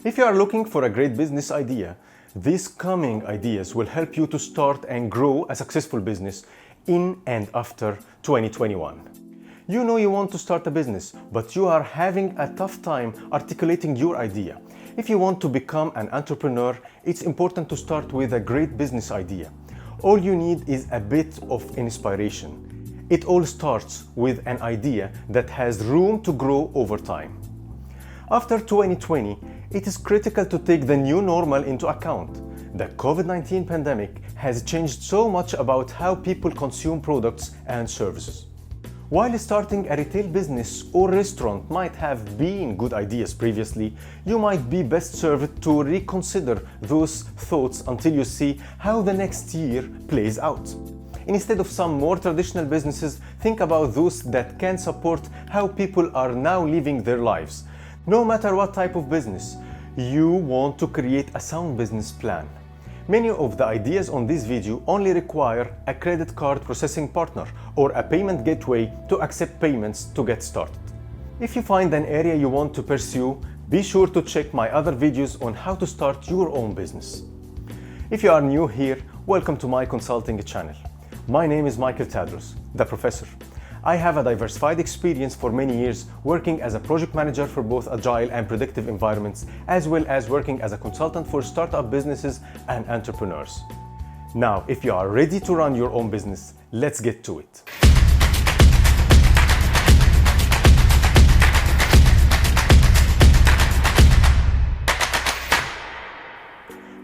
If you are looking for a great business idea, these coming ideas will help you to start and grow a successful business in and after 2021. You know you want to start a business, but you are having a tough time articulating your idea. If you want to become an entrepreneur, it's important to start with a great business idea. All you need is a bit of inspiration. It all starts with an idea that has room to grow over time. After 2020, it is critical to take the new normal into account. The COVID-19 pandemic has changed so much about how people consume products and services. While starting a retail business or restaurant might have been good ideas previously, you might be best served to reconsider those thoughts until you see how the next year plays out. Instead of some more traditional businesses, think about those that can support how people are now living their lives. No matter what type of business, you want to create a sound business plan. Many of the ideas on this video only require a credit card processing partner or a payment gateway to accept payments to get started. If you find an area you want to pursue, be sure to check my other videos on how to start your own business. If you are new here, welcome to my consulting channel. My name is Michael, the professor. I have a diversified experience for many years working as a project manager for both agile and predictive environments, as well as working as a consultant for startup businesses and entrepreneurs. Now, if you are ready to run your own business, let's get to it.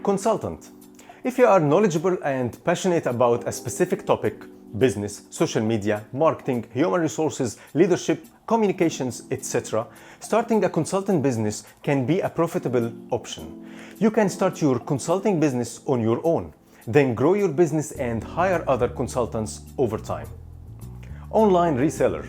Consultant. If you are knowledgeable and passionate about a specific topic, business, social media, marketing, human resources, leadership, communications, etc., starting a consulting business can be a profitable option. You can start your consulting business on your own, then grow your business and hire other consultants over time. Online reseller.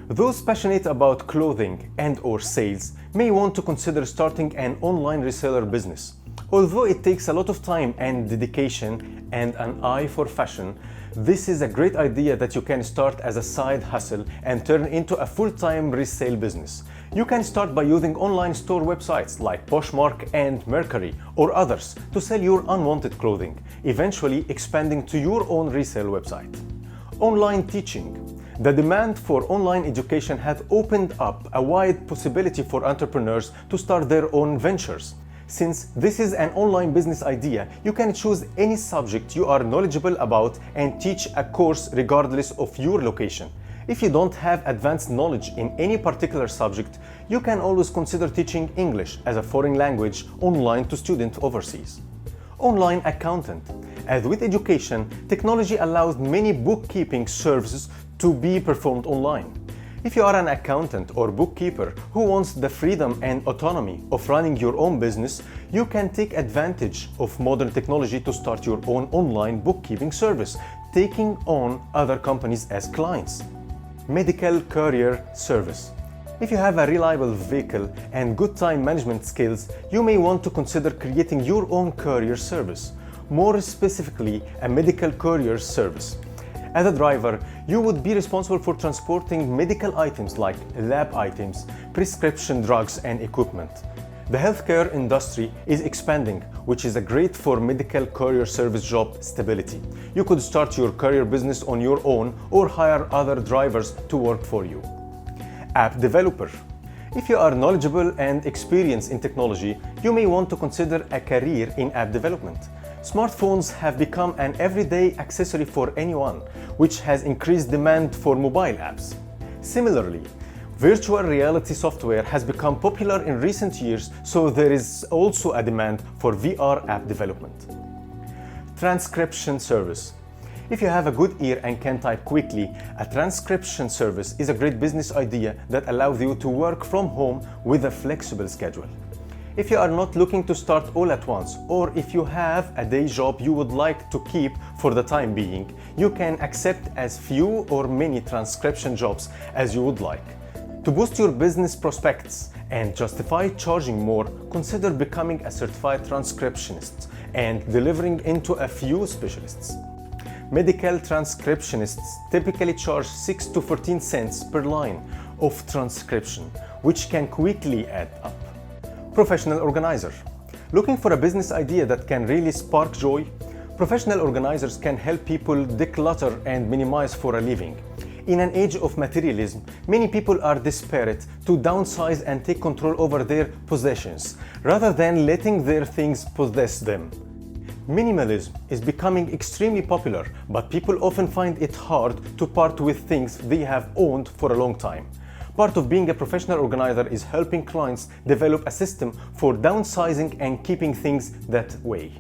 Those passionate about clothing and/or sales may want to consider starting an online reseller business. Although it takes a lot of time and dedication and an eye for fashion, this is a great idea that you can start as a side hustle and turn into a full-time resale business. You can start by using online store websites like Poshmark and Mercury or others to sell your unwanted clothing, eventually expanding to your own resale website. Online teaching. The demand for online education has opened up a wide possibility for entrepreneurs to start their own ventures. Since this is an online business idea, you can choose any subject you are knowledgeable about and teach a course regardless of your location. If you don't have advanced knowledge in any particular subject, you can always consider teaching English as a foreign language online to students overseas. Online accountant. As with education, technology allows many bookkeeping services to be performed online. If you are an accountant or bookkeeper who wants the freedom and autonomy of running your own business, you can take advantage of modern technology to start your own online bookkeeping service, taking on other companies as clients. Medical courier service. If you have a reliable vehicle and good time management skills, you may want to consider creating your own courier service, more specifically a medical courier service. As a driver, you would be responsible for transporting medical items like lab items, prescription drugs, and equipment. The healthcare industry is expanding, which is great for medical courier service job stability. You could start your courier business on your own or hire other drivers to work for you. App developer. If you are knowledgeable and experienced in technology, you may want to consider a career in app development. Smartphones have become an everyday accessory for anyone, which has increased demand for mobile apps. Similarly, virtual reality software has become popular in recent years, so there is also a demand for VR app development. Transcription service. If you have a good ear and can type quickly, a transcription service is a great business idea that allows you to work from home with a flexible schedule. If you are not looking to start all at once, or if you have a day job you would like to keep for the time being, you can accept as few or many transcription jobs as you would like. To boost your business prospects and justify charging more, consider becoming a certified transcriptionist and delivering into a few specialists. Medical transcriptionists typically charge 6 to 14 cents per line of transcription, which can quickly add up. Professional organizer. Looking for a business idea that can really spark joy? Professional organizers can help people declutter and minimize for a living. In an age of materialism, many people are desperate to downsize and take control over their possessions, rather than letting their things possess them. Minimalism is becoming extremely popular, but people often find it hard to part with things they have owned for a long time. Part of being a professional organizer is helping clients develop a system for downsizing and keeping things that way.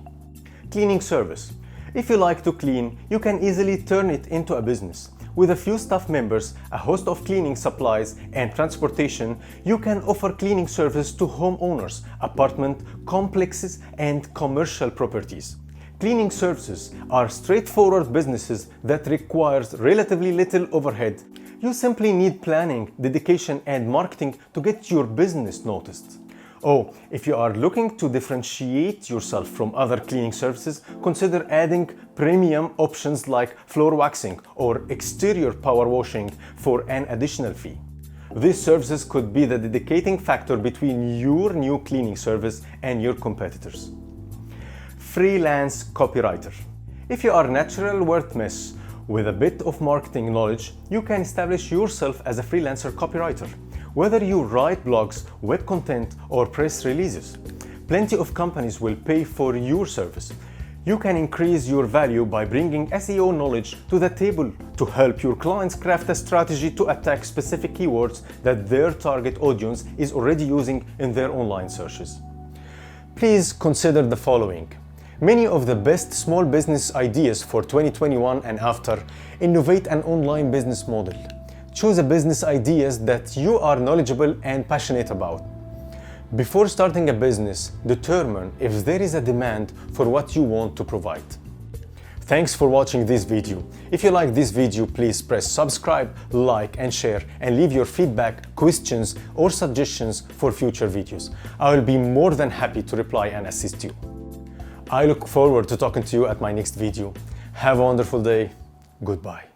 Cleaning service. If you like to clean, you can easily turn it into a business. With a few staff members, a host of cleaning supplies, and transportation, you can offer cleaning service to homeowners, apartment complexes, and commercial properties. Cleaning services are straightforward businesses that requires relatively little overhead. You simply need planning, dedication, and marketing to get your business noticed. Oh, if you are looking to differentiate yourself from other cleaning services, consider adding premium options like floor waxing or exterior power washing for an additional fee. These services could be the dedicating factor between your new cleaning service and your competitors. Freelance copywriter. If you are a natural wordsmith with a bit of marketing knowledge, you can establish yourself as a freelancer copywriter. Whether you write blogs, web content, or press releases, plenty of companies will pay for your service. You can increase your value by bringing SEO knowledge to the table to help your clients craft a strategy to attack specific keywords that their target audience is already using in their online searches. Please consider the following. Many of the best small business ideas for 2021 and after innovate an online business model. Choose a business ideas that you are knowledgeable and passionate about. Before starting a business, determine if there is a demand for what you want to provide. Thanks for watching this video. If you like this video, please press subscribe, like, and share, and leave your feedback, questions, or suggestions for future videos. I will be more than happy to reply and assist you. I look forward to talking to you at my next video. Have a wonderful day. Goodbye.